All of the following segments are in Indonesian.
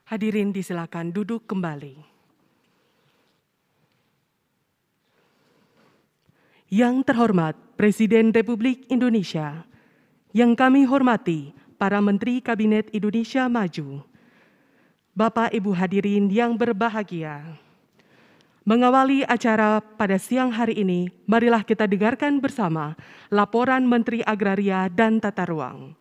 Hadirin disilakan duduk kembali. Yang terhormat Presiden Republik Indonesia, yang kami hormati para Menteri Kabinet Indonesia Maju, Bapak Ibu hadirin yang berbahagia. Mengawali acara pada siang hari ini, marilah kita dengarkan bersama laporan Menteri Agraria dan Tata Ruang.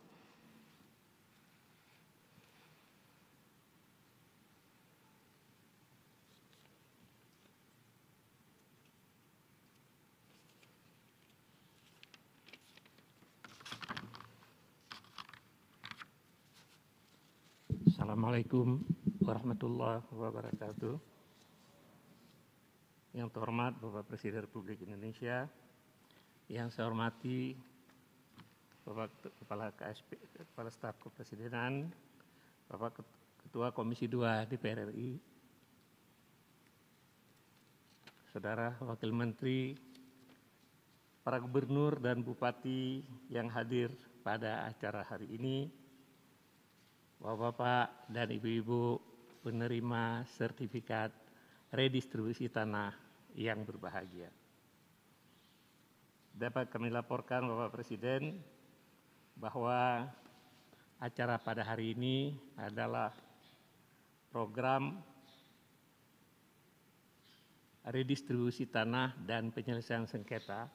Assalamualaikum warahmatullahi wabarakatuh. Yang terhormat Bapak Presiden Republik Indonesia, yang saya hormati Bapak Kepala KSP, Kepala Staf Kepresidenan, Bapak Ketua Komisi 2 DPR RI, Saudara Wakil Menteri, para Gubernur dan Bupati yang hadir pada acara hari ini, Bapak-bapak dan Ibu-ibu penerima sertifikat redistribusi tanah yang berbahagia. Dapat kami laporkan Bapak Presiden bahwa acara pada hari ini adalah program redistribusi tanah dan penyelesaian sengketa,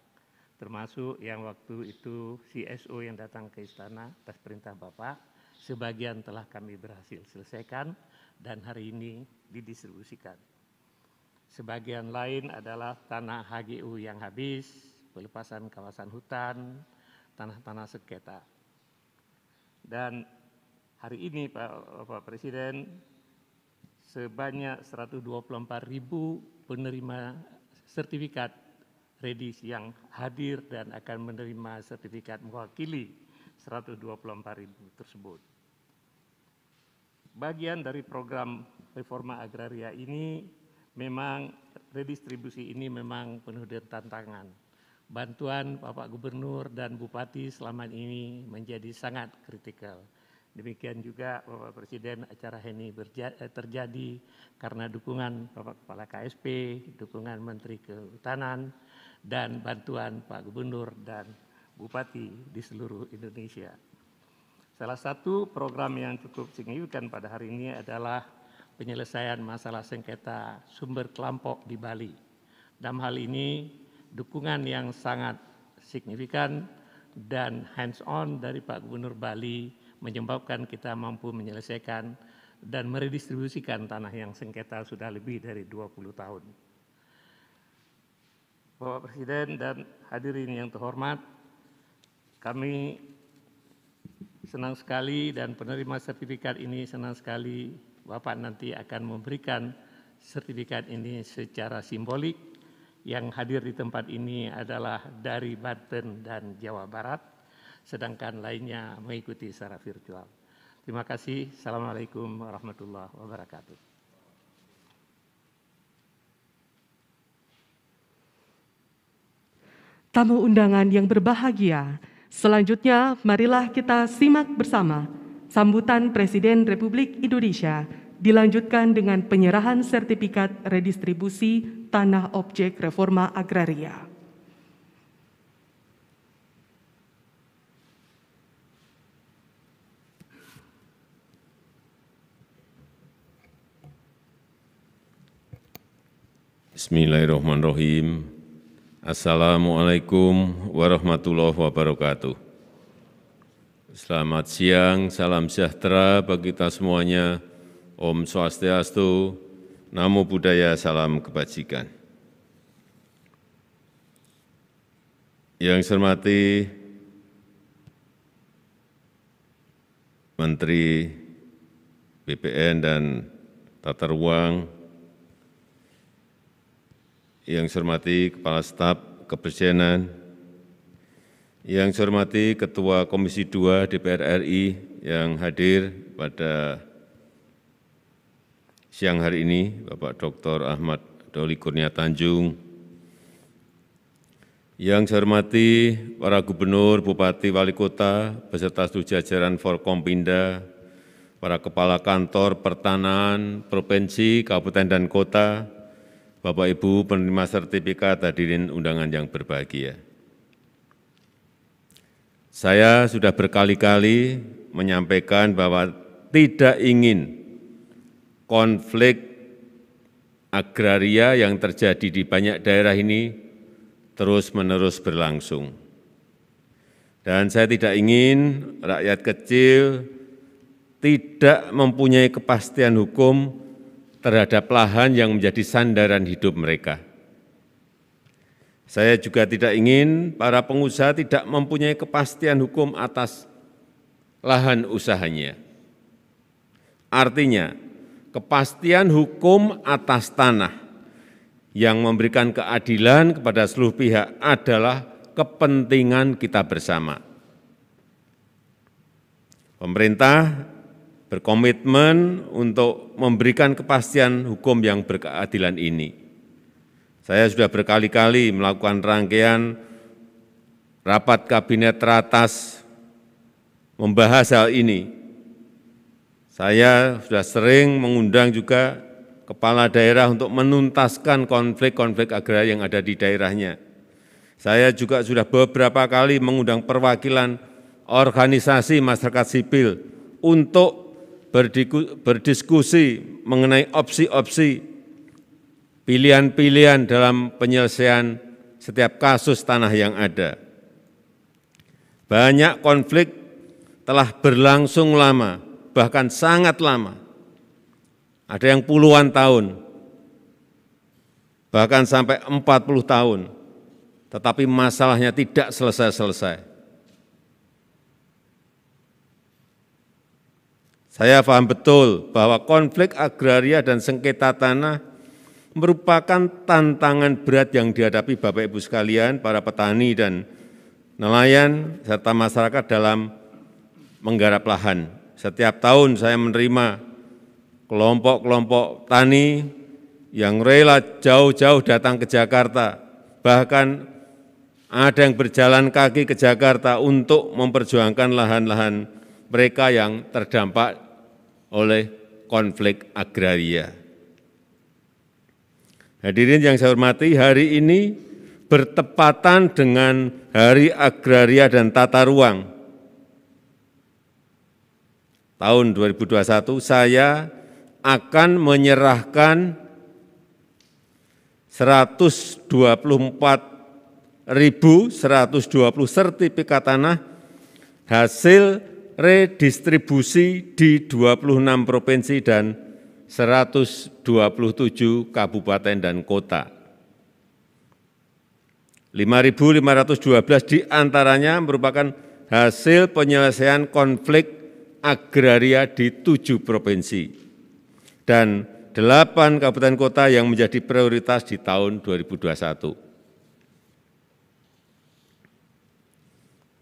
termasuk yang waktu itu CSO yang datang ke istana atas perintah Bapak. Sebagian telah kami berhasil selesaikan dan hari ini didistribusikan. Sebagian lain adalah tanah HGU yang habis, pelepasan kawasan hutan, tanah-tanah sengketa. Dan hari ini Bapak Presiden, sebanyak 124.000 penerima sertifikat redis yang hadir dan akan menerima sertifikat mewakili 124.000 tersebut. Bagian dari program reforma agraria ini memang redistribusi ini memang penuh dengan tantangan. Bantuan Bapak Gubernur dan Bupati selama ini menjadi sangat kritikal. Demikian juga Bapak Presiden, acara ini terjadi karena dukungan Bapak Kepala KSP, dukungan Menteri Kehutanan, dan bantuan Pak Gubernur dan Bupati di seluruh Indonesia. Salah satu program yang cukup signifikan pada hari ini adalah penyelesaian masalah sengketa sumber kelompok di Bali. Dalam hal ini, dukungan yang sangat signifikan dan hands-on dari Pak Gubernur Bali menyebabkan kita mampu menyelesaikan dan meredistribusikan tanah yang sengketa sudah lebih dari 20 tahun. Bapak Presiden dan hadirin yang terhormat, kami senang sekali dan penerima sertifikat ini senang sekali Bapak nanti akan memberikan sertifikat ini secara simbolik. Yang hadir di tempat ini adalah dari Banten dan Jawa Barat, sedangkan lainnya mengikuti secara virtual. Terima kasih. Assalamualaikum warahmatullahi wabarakatuh. Tamu undangan yang berbahagia, selanjutnya marilah kita simak bersama sambutan Presiden Republik Indonesia dilanjutkan dengan penyerahan sertifikat redistribusi tanah objek reforma agraria. Bismillahirrahmanirrahim. Assalamualaikum warahmatullahi wabarakatuh. Selamat siang, salam sejahtera bagi kita semuanya. Om Swastiastu, Namo Buddhaya, salam kebajikan. Yang saya hormati Menteri BPN dan Tata Ruang, yang saya hormati Kepala Staf Kepresidenan, yang saya hormati Ketua Komisi 2 DPR RI yang hadir pada siang hari ini, Bapak Dr. Ahmad Doli Kurnia Tanjung, yang saya hormati para Gubernur, Bupati, Wali Kota, beserta seluruh jajaran Forkompinda, para kepala kantor pertanahan, provinsi, kabupaten, dan kota, Bapak Ibu penerima sertifikat, hadirin undangan yang berbahagia. Saya sudah berkali-kali menyampaikan bahwa tidak ingin konflik agraria yang terjadi di banyak daerah ini terus-menerus berlangsung. Dan saya tidak ingin rakyat kecil tidak mempunyai kepastian hukum terhadap lahan yang menjadi sandaran hidup mereka. Saya juga tidak ingin para pengusaha tidak mempunyai kepastian hukum atas lahan usahanya. Artinya, kepastian hukum atas tanah yang memberikan keadilan kepada seluruh pihak adalah kepentingan kita bersama. Pemerintah berkomitmen untuk memberikan kepastian hukum yang berkeadilan ini. Saya sudah berkali-kali melakukan rangkaian rapat kabinet teratas membahas hal ini. Saya sudah sering mengundang juga kepala daerah untuk menuntaskan konflik-konflik agraria yang ada di daerahnya. Saya juga sudah beberapa kali mengundang perwakilan organisasi masyarakat sipil untuk berdiskusi mengenai opsi-opsi pilihan-pilihan dalam penyelesaian setiap kasus tanah yang ada. Banyak konflik telah berlangsung lama, bahkan sangat lama. Ada yang puluhan tahun, bahkan sampai 40 tahun, tetapi masalahnya tidak selesai-selesai. Saya paham betul bahwa konflik agraria dan sengketa tanah merupakan tantangan berat yang dihadapi Bapak Ibu sekalian, para petani dan nelayan, serta masyarakat dalam menggarap lahan. Setiap tahun saya menerima kelompok-kelompok tani yang rela jauh-jauh datang ke Jakarta, bahkan ada yang berjalan kaki ke Jakarta untuk memperjuangkan lahan-lahan mereka yang terdampak oleh konflik agraria. Hadirin yang saya hormati, hari ini bertepatan dengan Hari Agraria dan Tata Ruang. Tahun 2021 saya akan menyerahkan 124.120 sertifikat tanah hasil redistribusi di 26 provinsi dan 127 kabupaten dan kota. 5.512 diantaranya merupakan hasil penyelesaian konflik agraria di 7 provinsi dan 8 kabupaten kota yang menjadi prioritas di tahun 2021.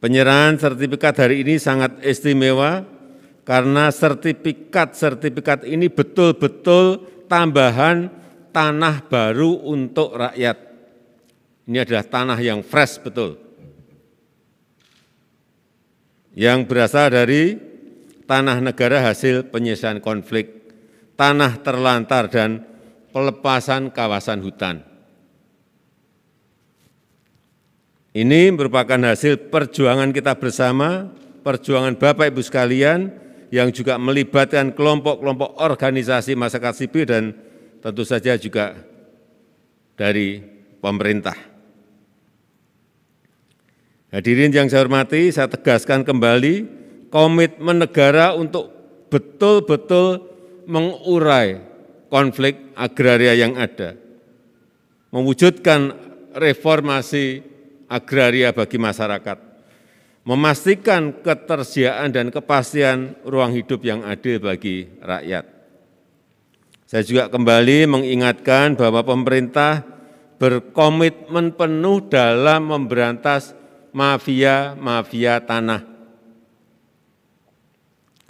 Penyerahan sertifikat hari ini sangat istimewa karena sertifikat ini betul-betul tambahan tanah baru untuk rakyat. Ini adalah tanah yang fresh betul, yang berasal dari tanah negara hasil penyelesaian konflik, tanah terlantar, dan pelepasan kawasan hutan. Ini merupakan hasil perjuangan kita bersama, perjuangan Bapak Ibu sekalian, yang juga melibatkan kelompok-kelompok organisasi masyarakat sipil dan tentu saja juga dari pemerintah. Hadirin yang saya hormati, saya tegaskan kembali komitmen negara untuk betul-betul mengurai konflik agraria yang ada, mewujudkan reformasi agraria bagi masyarakat, memastikan ketersediaan dan kepastian ruang hidup yang adil bagi rakyat. Saya juga kembali mengingatkan bahwa pemerintah berkomitmen penuh dalam memberantas mafia-mafia tanah.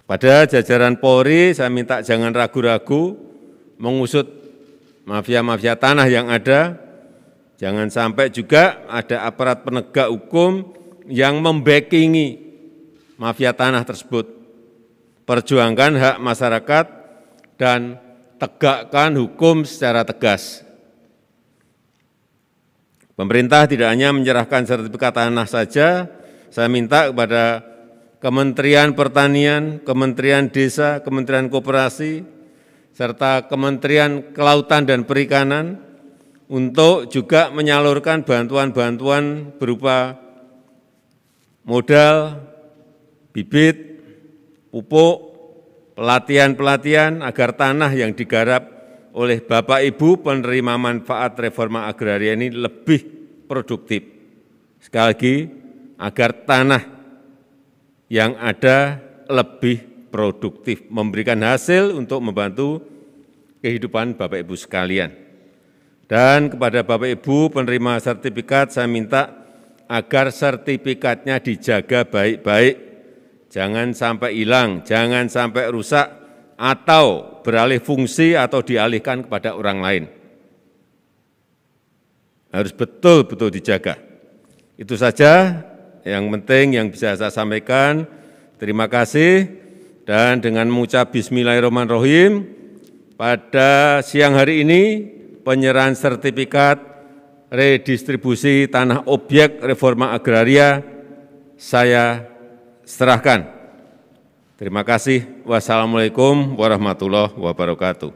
Kepada jajaran Polri, saya minta jangan ragu-ragu mengusut mafia-mafia tanah yang ada. Jangan sampai juga ada aparat penegak hukum yang membackingi mafia tanah tersebut, perjuangkan hak masyarakat, dan tegakkan hukum secara tegas. Pemerintah tidak hanya menyerahkan sertifikat tanah saja, saya minta kepada Kementerian Pertanian, Kementerian Desa, Kementerian Koperasi, serta Kementerian Kelautan dan Perikanan untuk juga menyalurkan bantuan-bantuan berupa modal, bibit, pupuk, pelatihan-pelatihan agar tanah yang digarap oleh Bapak Ibu penerima manfaat reforma agraria ini lebih produktif. Sekali lagi, agar tanah yang ada lebih produktif, memberikan hasil untuk membantu kehidupan Bapak Ibu sekalian. Dan kepada Bapak Ibu penerima sertifikat, saya minta agar sertifikatnya dijaga baik-baik, jangan sampai hilang, jangan sampai rusak, atau beralih fungsi atau dialihkan kepada orang lain. Harus betul-betul dijaga. Itu saja yang penting yang bisa saya sampaikan. Terima kasih, dan dengan mengucap bismillahirrahmanirrahim, pada siang hari ini penyerahan sertifikat redistribusi tanah objek reforma agraria saya serahkan. Terima kasih. Wassalamualaikum warahmatullahi wabarakatuh.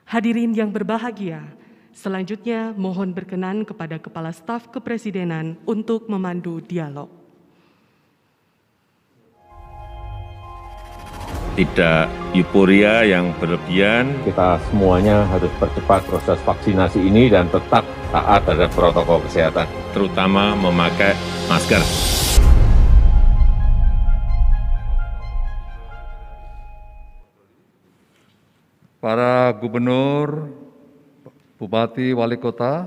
Hadirin yang berbahagia, selanjutnya mohon berkenan kepada Kepala Staf Kepresidenan untuk memandu dialog. Tidak euforia yang berlebihan. Kita semuanya harus percepat proses vaksinasi ini dan tetap taat terhadap protokol kesehatan, terutama memakai masker. Para gubernur, bupati, wali kota,